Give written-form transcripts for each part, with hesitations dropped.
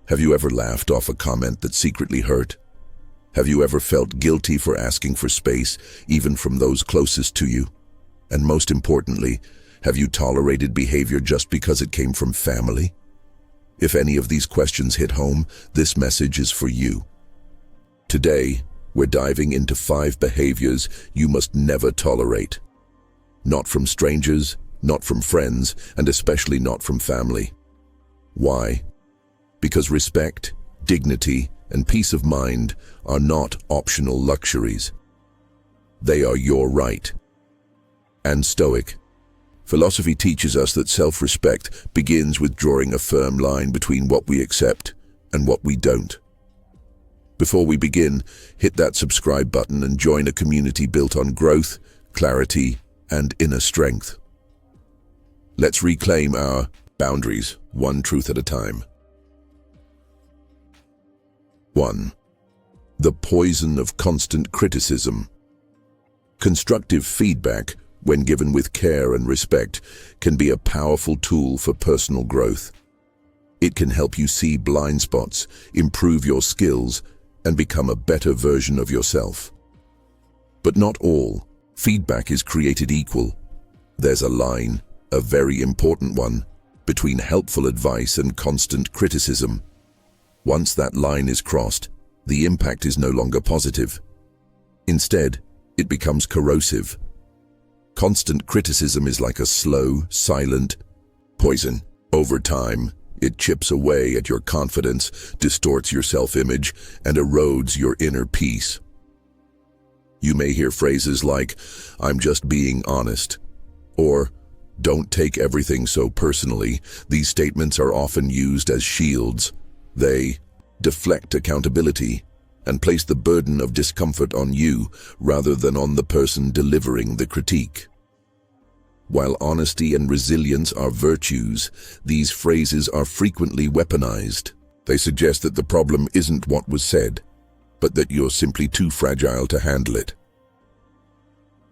Have you ever laughed off a comment that secretly hurt? Have you ever felt guilty for asking for space, even from those closest to you? And most importantly, have you tolerated behavior just because it came from family? If any of these questions hit home, this message is for you. Today, we're diving into 5 behaviors you must never tolerate. Not from strangers, not from friends, and especially not from family. Why? Because respect, dignity, and peace of mind are not optional luxuries. They are your right. And Stoic philosophy teaches us that self-respect begins with drawing a firm line between what we accept and what we don't. Before we begin, hit that subscribe button and join a community built on growth, clarity, and inner strength. Let's reclaim our boundaries, one truth at a time. 1. The poison of constant criticism. Constructive feedback, when given with care and respect, can be a powerful tool for personal growth. It can help you see blind spots, improve your skills, and become a better version of yourself. But not all feedback is created equal. There's a line, a very important one, between helpful advice and constant criticism. Once that line is crossed, the impact is no longer positive. Instead, it becomes corrosive. Constant criticism is like a slow, silent poison. Over time, it chips away at your confidence, distorts your self-image, and erodes your inner peace. You may hear phrases like, "I'm just being honest," or "Don't take everything so personally." These statements are often used as shields. They deflect accountability and place the burden of discomfort on you rather than on the person delivering the critique. While honesty and resilience are virtues, these phrases are frequently weaponized. They suggest that the problem isn't what was said, but that you're simply too fragile to handle it.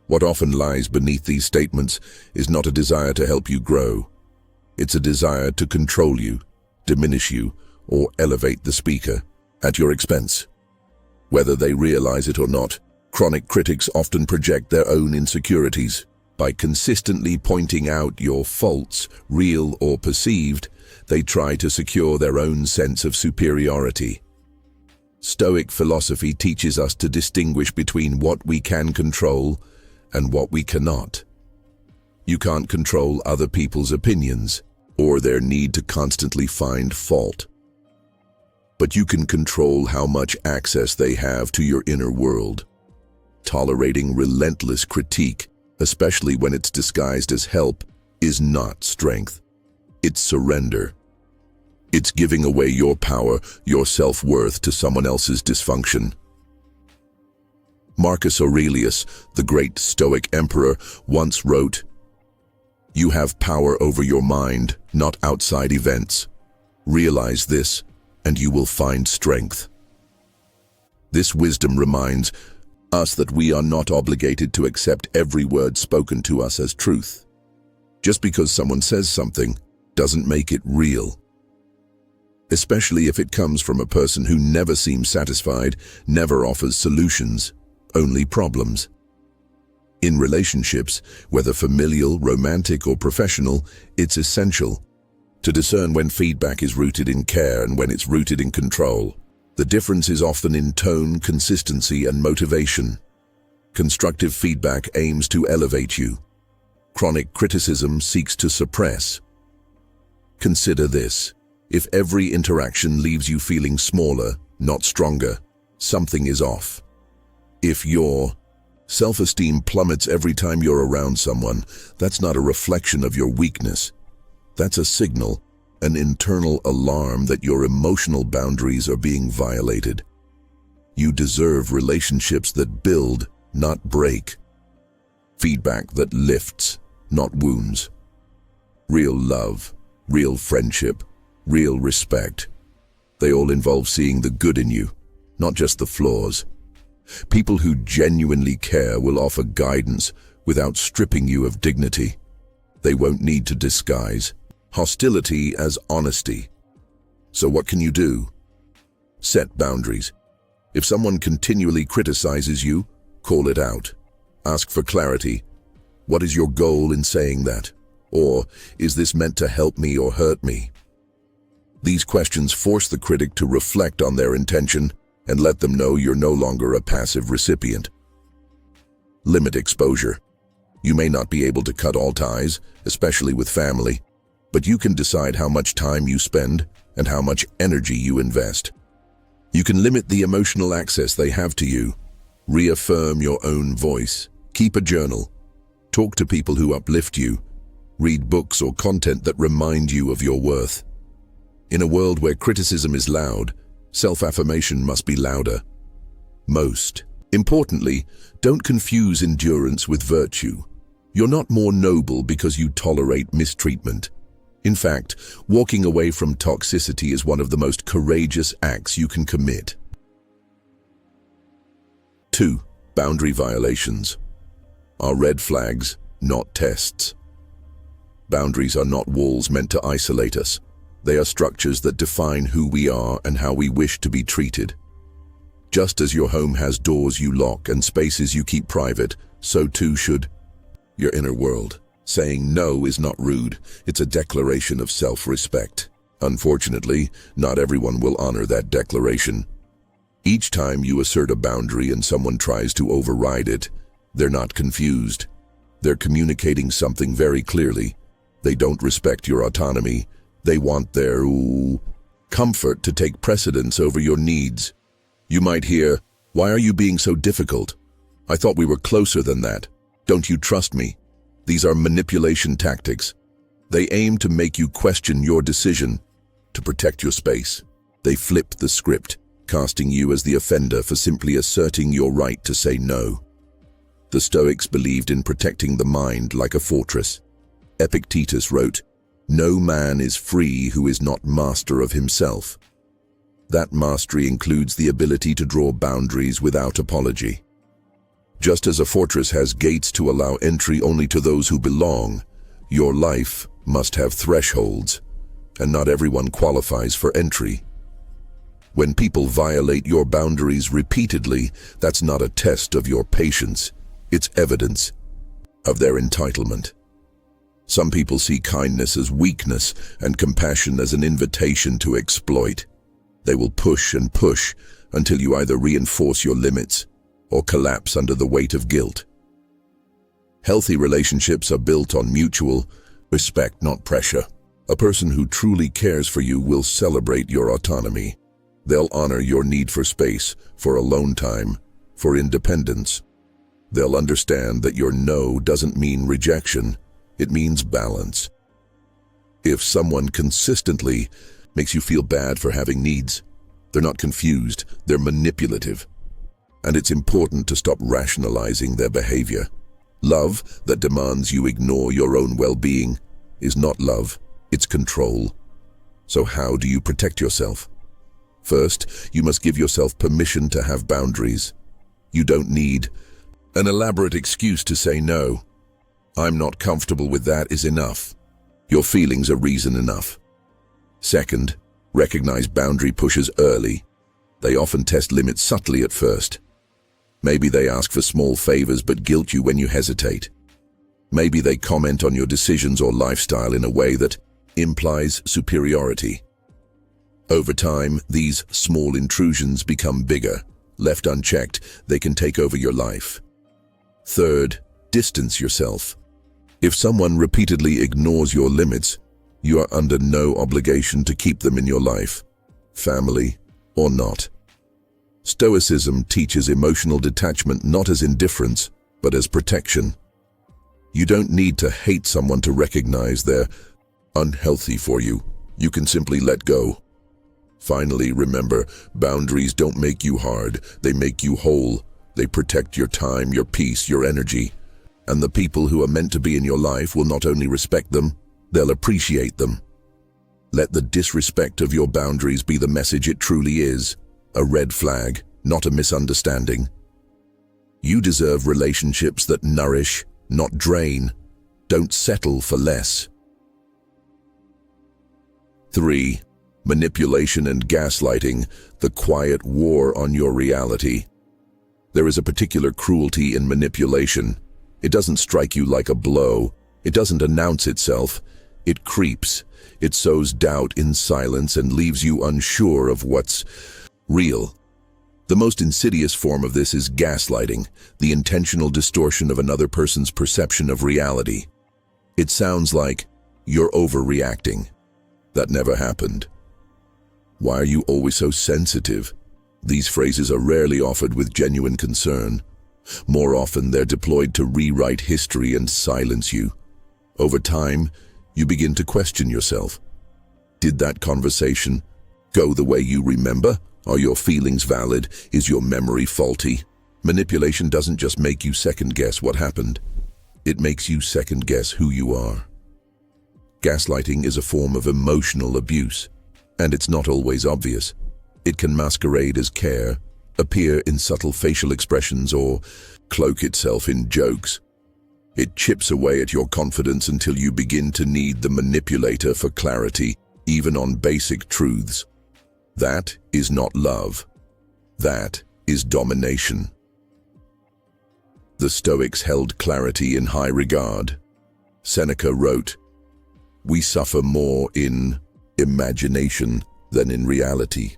What often lies beneath these statements is not a desire to help you grow. It's a desire to control you, diminish you, or elevate the speaker at your expense. Whether they realize it or not, chronic critics often project their own insecurities. By consistently pointing out your faults, real or perceived, they try to secure their own sense of superiority. Stoic philosophy teaches us to distinguish between what we can control and what we cannot. You can't control other people's opinions or their need to constantly find fault. But you can control how much access they have to your inner world. Tolerating relentless critique, especially when it's disguised as help, is not strength. It's surrender. It's giving away your power, your self-worth to someone else's dysfunction. Marcus Aurelius, the great Stoic emperor, once wrote, "You have power over your mind, not outside events. Realize this, and you will find strength." This wisdom reminds us that we are not obligated to accept every word spoken to us as truth. Just because someone says something doesn't make it real. Especially if it comes from a person who never seems satisfied, never offers solutions, only problems. In relationships, whether familial, romantic, or professional, it's essential to discern when feedback is rooted in care and when it's rooted in control. The difference is often in tone, consistency, and motivation. Constructive feedback aims to elevate you. Chronic criticism seeks to suppress. Consider this. If every interaction leaves you feeling smaller, not stronger, something is off. If your self-esteem plummets every time you're around someone, that's not a reflection of your weakness. That's a signal, an internal alarm that your emotional boundaries are being violated. You deserve relationships that build, not break. Feedback that lifts, not wounds. Real love, real friendship, real respect. They all involve seeing the good in you, not just the flaws. People who genuinely care will offer guidance without stripping you of dignity. They won't need to disguise hostility as honesty. So what can you do? Set boundaries. If someone continually criticizes you, call it out. Ask for clarity. What is your goal in saying that? Or, is this meant to help me or hurt me? These questions force the critic to reflect on their intention and let them know you're no longer a passive recipient. Limit exposure. You may not be able to cut all ties, especially with family, but you can decide how much time you spend and how much energy you invest. You can limit the emotional access they have to you. Reaffirm your own voice. Keep a journal. Talk to people who uplift you. Read books or content that remind you of your worth. In a world where criticism is loud, self-affirmation must be louder. Most importantly, don't confuse endurance with virtue. You're not more noble because you tolerate mistreatment. In fact, walking away from toxicity is one of the most courageous acts you can commit. 2. Boundary violations are red flags, not tests. Boundaries are not walls meant to isolate us. They are structures that define who we are and how we wish to be treated. Just as your home has doors you lock and spaces you keep private, so too should your inner world. Saying no is not rude, it's a declaration of self-respect. Unfortunately, not everyone will honor that declaration. Each time you assert a boundary and someone tries to override it, they're not confused. They're communicating something very clearly. They don't respect your autonomy. They want their comfort to take precedence over your needs. You might hear, "Why are you being so difficult? I thought we were closer than that. Don't you trust me?" These are manipulation tactics. They aim to make you question your decision, to protect your space. They flip the script, casting you as the offender for simply asserting your right to say no. The Stoics believed in protecting the mind like a fortress. Epictetus wrote, "No man is free who is not master of himself." That mastery includes the ability to draw boundaries without apology. Just as a fortress has gates to allow entry only to those who belong, your life must have thresholds, and not everyone qualifies for entry. When people violate your boundaries repeatedly, that's not a test of your patience, it's evidence of their entitlement. Some people see kindness as weakness and compassion as an invitation to exploit. They will push and push until you either reinforce your limits or collapse under the weight of guilt. Healthy relationships are built on mutual respect, not pressure. A person who truly cares for you will celebrate your autonomy. They'll honor your need for space, for alone time, for independence. They'll understand that your no doesn't mean rejection, it means balance. If someone consistently makes you feel bad for having needs, they're not confused, they're manipulative. And it's important to stop rationalizing their behavior. Love that demands you ignore your own well-being is not love, it's control. So how do you protect yourself? First, you must give yourself permission to have boundaries. You don't need an elaborate excuse to say no. "I'm not comfortable with that" is enough. Your feelings are reason enough. Second, recognize boundary pushes early. They often test limits subtly at first. Maybe they ask for small favors but guilt you when you hesitate. Maybe they comment on your decisions or lifestyle in a way that implies superiority. Over time, these small intrusions become bigger. Left unchecked, they can take over your life. Third, distance yourself. If someone repeatedly ignores your limits, you are under no obligation to keep them in your life, family or not. Stoicism teaches emotional detachment not as indifference, but as protection. You don't need to hate someone to recognize they're unhealthy for you. You can simply let go. Finally, remember, boundaries don't make you hard, they make you whole. They protect your time, your peace, your energy. And the people who are meant to be in your life will not only respect them, they'll appreciate them. Let the disrespect of your boundaries be the message it truly is, a red flag, not a misunderstanding. You deserve relationships that nourish, not drain. Don't settle for less. 3. Manipulation and gaslighting, the quiet war on your reality. There is a particular cruelty in manipulation. It doesn't strike you like a blow. It doesn't announce itself. It creeps. It sows doubt in silence and leaves you unsure of what's real. The most insidious form of this is gaslighting, the intentional distortion of another person's perception of reality. It sounds like, "You're overreacting. That never happened. Why are you always so sensitive?" These phrases are rarely offered with genuine concern. More often, they're deployed to rewrite history and silence you. Over time, you begin to question yourself. Did that conversation go the way you remember? Are your feelings valid? Is your memory faulty? Manipulation doesn't just make you second-guess what happened. It makes you second-guess who you are. Gaslighting is a form of emotional abuse, and it's not always obvious. It can masquerade as care, appear in subtle facial expressions, or cloak itself in jokes. It chips away at your confidence until you begin to need the manipulator for clarity, even on basic truths. That is not love. That is domination. The Stoics held clarity in high regard. Seneca wrote, "We suffer more in imagination than in reality."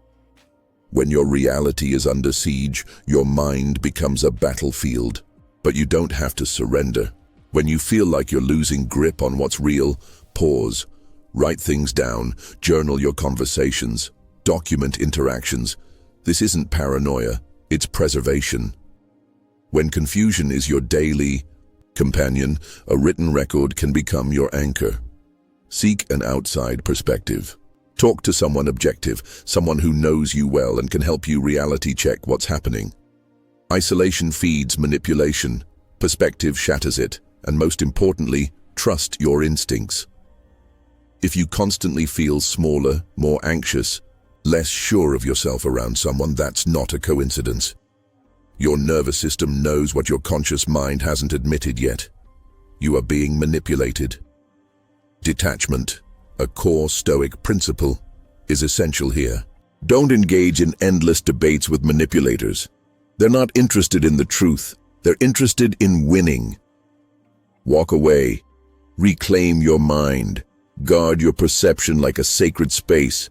When your reality is under siege, your mind becomes a battlefield, but you don't have to surrender. When you feel like you're losing grip on what's real, pause, write things down, journal your conversations, document interactions. This isn't paranoia, it's preservation. When confusion is your daily companion, a written record can become your anchor. Seek an outside perspective. Talk to someone objective, someone who knows you well and can help you reality check what's happening. Isolation feeds manipulation, perspective shatters it, and most importantly, trust your instincts. If you constantly feel smaller, more anxious, less sure of yourself around someone, that's not a coincidence. Your nervous system knows what your conscious mind hasn't admitted yet. You are being manipulated. Detachment, a core Stoic principle, is essential here. Don't engage in endless debates with manipulators. They're not interested in the truth. They're interested in winning. Walk away. Reclaim your mind. Guard your perception like a sacred space.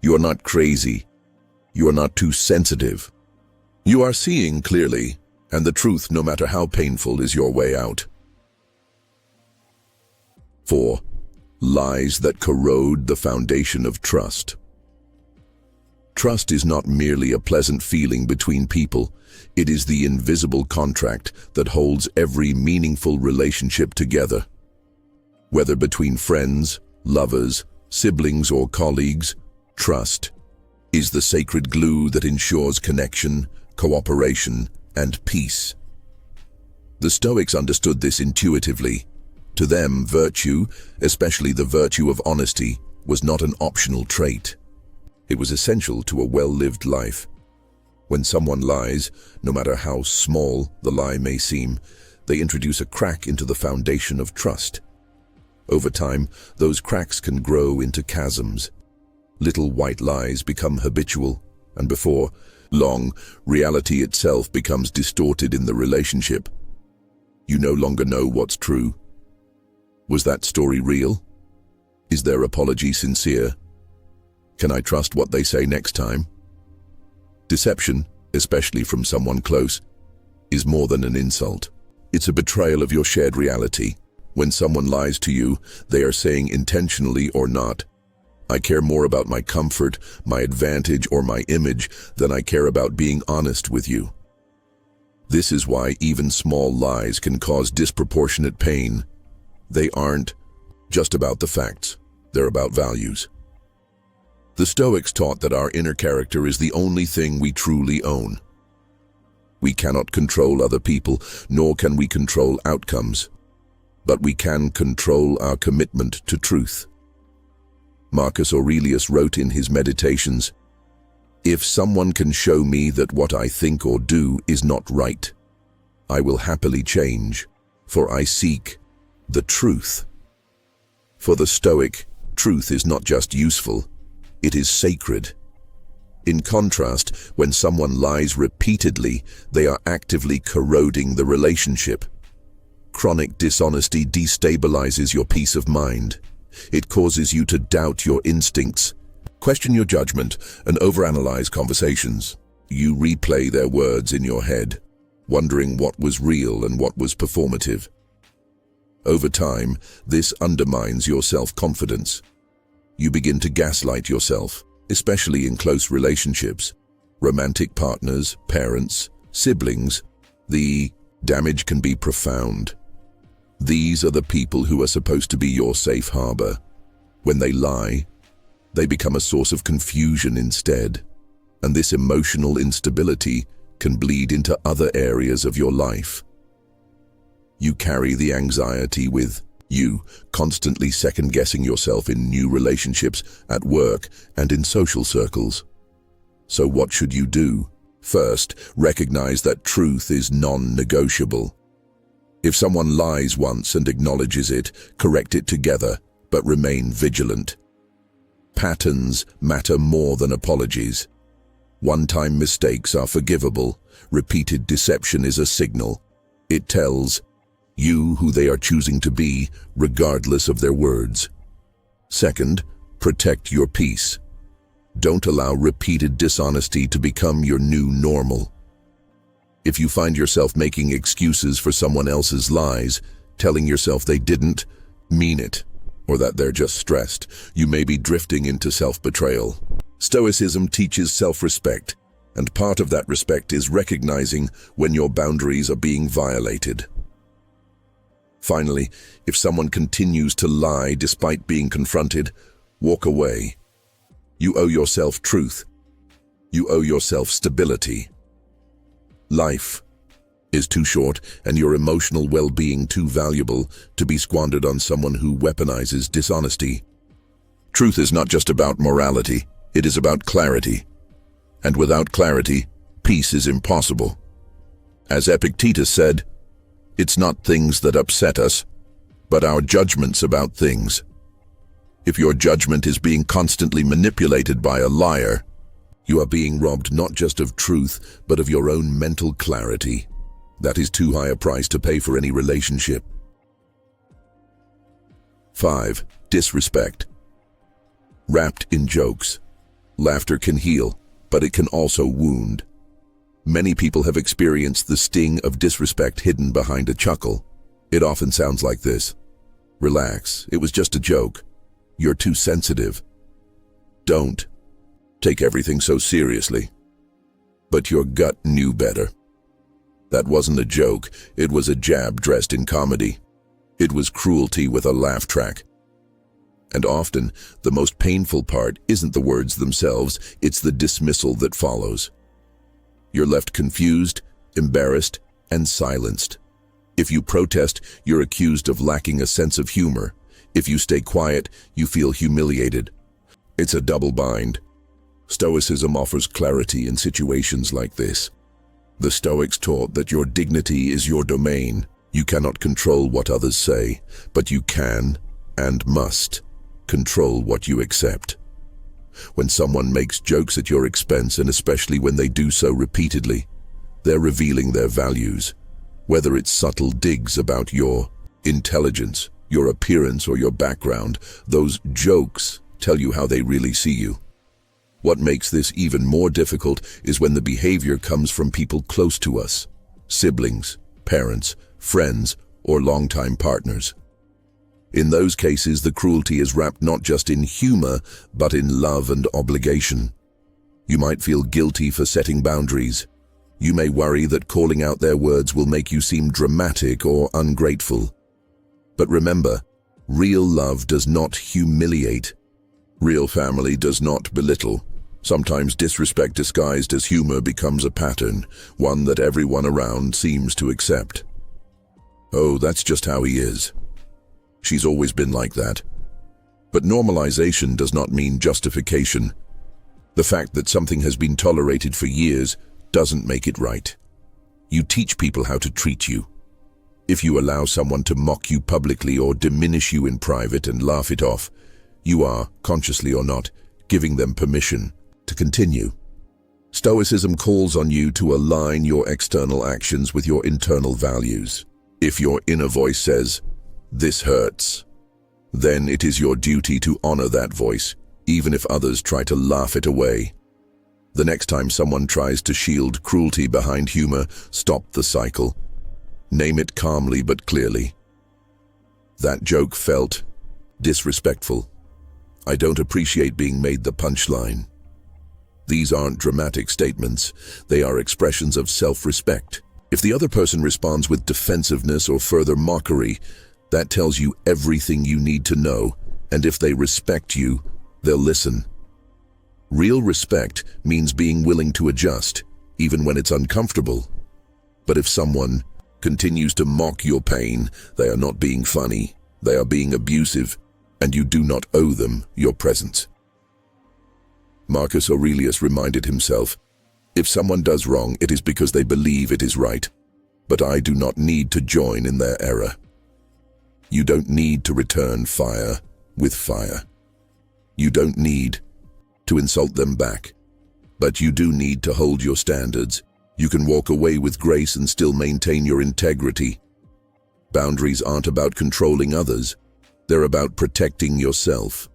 You are not crazy. You are not too sensitive. You are seeing clearly, and the truth, no matter how painful, is your way out. 4. Lies that corrode the foundation of trust. Trust is not merely a pleasant feeling between people. It is the invisible contract that holds every meaningful relationship together. Whether between friends, lovers, siblings, or colleagues, trust is the sacred glue that ensures connection, cooperation, and peace. The Stoics understood this intuitively. To them, virtue, especially the virtue of honesty, was not an optional trait. It was essential to a well-lived life. When someone lies, no matter how small the lie may seem, they introduce a crack into the foundation of trust. Over time, those cracks can grow into chasms. Little white lies become habitual, and before long, reality itself becomes distorted in the relationship. You no longer know what's true. Was that story real? Is their apology sincere? Can I trust what they say next time? Deception, especially from someone close, is more than an insult. It's a betrayal of your shared reality. When someone lies to you, they are saying, intentionally or not, "I care more about my comfort, my advantage, or my image than I care about being honest with you." This is why even small lies can cause disproportionate pain. They aren't just about the facts, they're about values. The Stoics taught that our inner character is the only thing we truly own. We cannot control other people, nor can we control outcomes, but we can control our commitment to truth. Marcus Aurelius wrote in his Meditations, "If someone can show me that what I think or do is not right, I will happily change, for I seek the truth." For the Stoic, truth is not just useful, It is sacred. In contrast, when someone lies repeatedly, they are actively corroding the relationship. Chronic dishonesty destabilizes your peace of mind. It causes you to doubt your instincts, question your judgment, and overanalyze conversations. You replay their words in your head, wondering what was real and what was performative. Over time, this undermines your self-confidence. You begin to gaslight yourself, especially in close relationships, romantic partners, parents, siblings. The damage can be profound. These are the people who are supposed to be your safe harbor. When they lie, they become a source of confusion instead, and this emotional instability can bleed into other areas of your life. You carry the anxiety with you, constantly second-guessing yourself in new relationships, at work, and in social circles. So what should you do? First, recognize that truth is non-negotiable. If someone lies once and acknowledges it, correct it together, but remain vigilant. Patterns matter more than apologies. One-time mistakes are forgivable. Repeated deception is a signal. It tells you who they are choosing to be, regardless of their words. Second, protect your peace. Don't allow repeated dishonesty to become your new normal. If you find yourself making excuses for someone else's lies, telling yourself they didn't mean it, or that they're just stressed, you may be drifting into self-betrayal. Stoicism teaches self-respect, and part of that respect is recognizing when your boundaries are being violated. Finally, if someone continues to lie despite being confronted, walk away. You owe yourself truth. You owe yourself stability. Life is too short, and your emotional well-being too valuable to be squandered on someone who weaponizes dishonesty. Truth is not just about morality, it is about clarity. And without clarity, peace is impossible. As Epictetus said, it's not things that upset us, but our judgments about things. If your judgment is being constantly manipulated by a liar, you are being robbed not just of truth, but of your own mental clarity. That is too high a price to pay for any relationship. 5. Disrespect. Wrapped in jokes, laughter can heal, but it can also wound. Many people have experienced the sting of disrespect hidden behind a chuckle. It often sounds like this: relax, it was just a joke. You're too sensitive. Don't take everything so seriously. But your gut knew better. That wasn't a joke, it was a jab dressed in comedy. It was cruelty with a laugh track. And often, the most painful part isn't the words themselves, it's the dismissal that follows. You're left confused, embarrassed, and silenced. If you protest, you're accused of lacking a sense of humor. If you stay quiet, you feel humiliated. It's a double bind. Stoicism offers clarity in situations like this. The Stoics taught that your dignity is your domain. You cannot control what others say, but you can, and must, control what you accept. When someone makes jokes at your expense, and especially when they do so repeatedly, they're revealing their values. Whether it's subtle digs about your intelligence, your appearance, or your background, those jokes tell you how they really see you. What makes this even more difficult is when the behavior comes from people close to us: siblings, parents, friends, or longtime partners. In those cases, the cruelty is wrapped not just in humor, but in love and obligation. You might feel guilty for setting boundaries. You may worry that calling out their words will make you seem dramatic or ungrateful. But remember, real love does not humiliate. Real family does not belittle. Sometimes disrespect disguised as humor becomes a pattern, one that everyone around seems to accept. Oh, that's just how he is. She's always been like that. But normalization does not mean justification. The fact that something has been tolerated for years doesn't make it right. You teach people how to treat you. If you allow someone to mock you publicly or diminish you in private and laugh it off, you are, consciously or not, giving them permission to continue. Stoicism calls on you to align your external actions with your internal values. If your inner voice says, "This hurts," then it is your duty to honor that voice, even if others try to laugh it away. The next time someone tries to shield cruelty behind humor, stop the cycle. Name it calmly but clearly. "That joke felt disrespectful. I don't appreciate being made the punchline." These aren't dramatic statements. They are expressions of self-respect. If the other person responds with defensiveness or further mockery, that tells you everything you need to know, and if they respect you, they'll listen. Real respect means being willing to adjust, even when it's uncomfortable. But if someone continues to mock your pain, they are not being funny, they are being abusive, and you do not owe them your presence. Marcus Aurelius reminded himself, "If someone does wrong, it is because they believe it is right, but I do not need to join in their error." You don't need to return fire with fire. You don't need to insult them back, but you do need to hold your standards. You can walk away with grace and still maintain your integrity. Boundaries aren't about controlling others. They're about protecting yourself.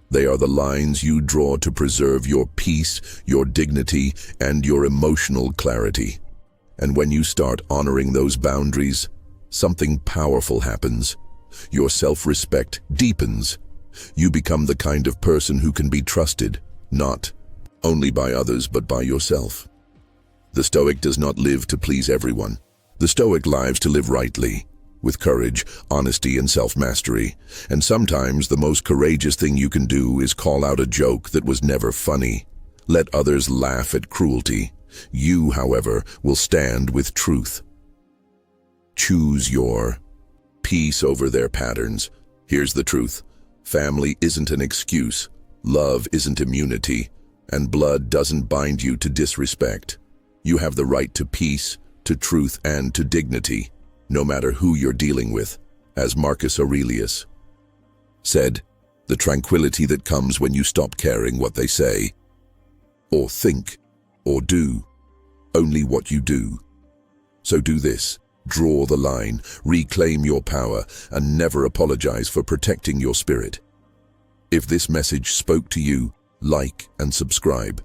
They are the lines you draw to preserve your peace, your dignity, and your emotional clarity. And when you start honoring those boundaries, something powerful happens. Your self-respect deepens. You become the kind of person who can be trusted, not only by others but by yourself. The Stoic does not live to please everyone. The Stoic lives to live rightly, with courage, honesty, and self-mastery. And sometimes the most courageous thing you can do is call out a joke that was never funny. Let others laugh at cruelty. You, however, will stand with truth. Choose your peace over their patterns. Here's the truth. Family isn't an excuse, love isn't immunity, and blood doesn't bind you to disrespect. You have the right to peace, to truth, and to dignity, no matter who you're dealing with. As Marcus Aurelius said, the tranquility that comes when you stop caring what they say, or think, or do, only what you do. So do this. Draw the line, reclaim your power, and never apologize for protecting your spirit. If this message spoke to you, like and subscribe.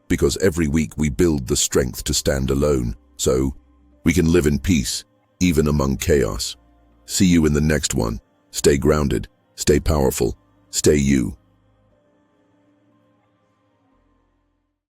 Because every week we build the strength to stand alone, so we can live in peace, even among chaos. See you in the next one. Stay grounded, stay powerful, stay you.